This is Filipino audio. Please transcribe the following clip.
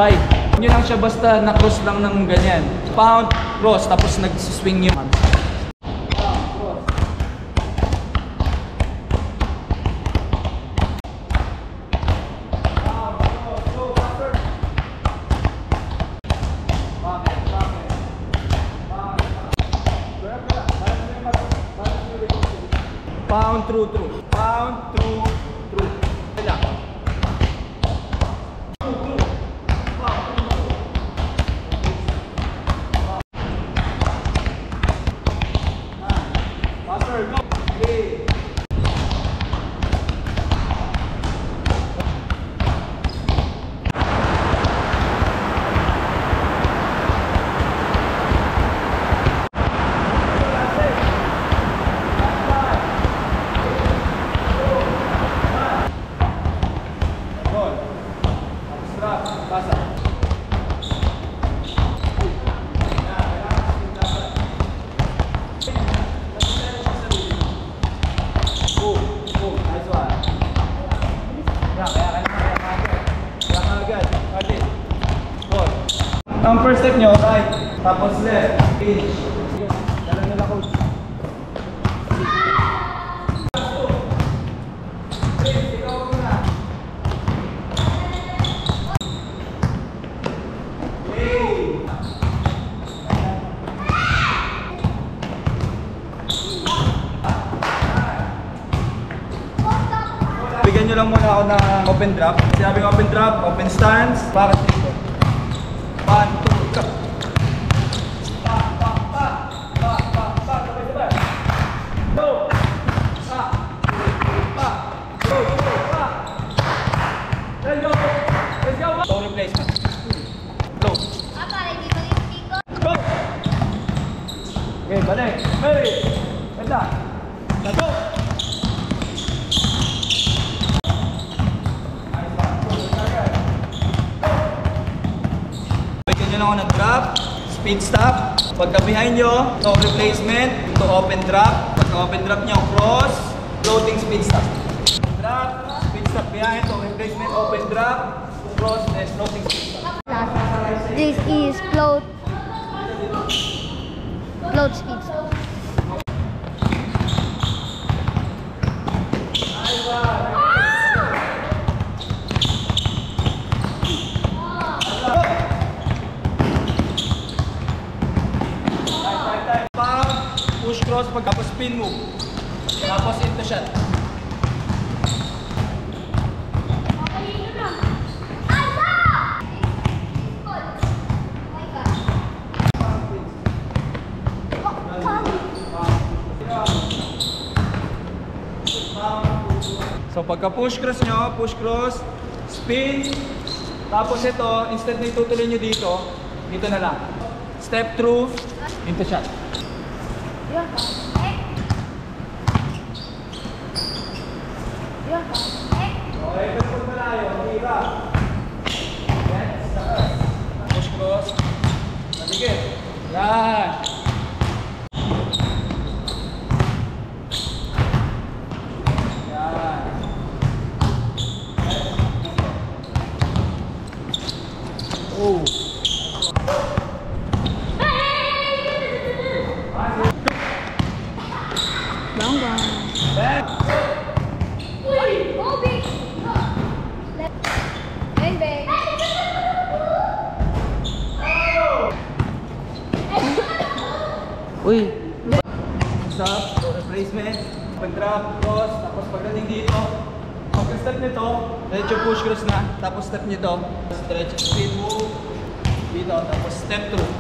Y. Yun lang siya basta na-cross lang ng ganyan. Pound, cross, tapos nag-swing yung arms. Pound, through. Pound, through. Wala. Faster, go. Okay. Pasa. Ang first step nyo, right, tapos left, pinch. Dala nila coach. Bigyan nyo lang muna ako ng open drop. Sinabing open drop, open stance, bakit dito? 1, 2, go! Sabay-sabay. Go! Go! Let's go! Let's go! Toe replacement. Low. Go! Okay, balik. Ready. Ganda. Let's go! Ako nag-drop, speed stop. Pagka behind nyo, toe replacement, to open drop. Pagka open drop nyo, cross, floating speed stop. Drop, speed stop behind, toe replacement, open drop, cross, then floating speed stop. This is float speed stop. Push cross, tapos spin move. Tapos into shot. So pagka push cross nyo, push cross, spin. Tapos ito, instead na itutuloy nyo dito na lang. Step through, into shot. Yeah. Okay, pag malayo, hirap. Yes, taas. Push cross. Matigit. Yan. Yan. Oh. Back. Uy. Stop, replacement, pag-drop, cross, tapos pagdating dito, pag-step nito, diretso push cross na, tapos step nito, stretch, speed move, dito, tapos step through.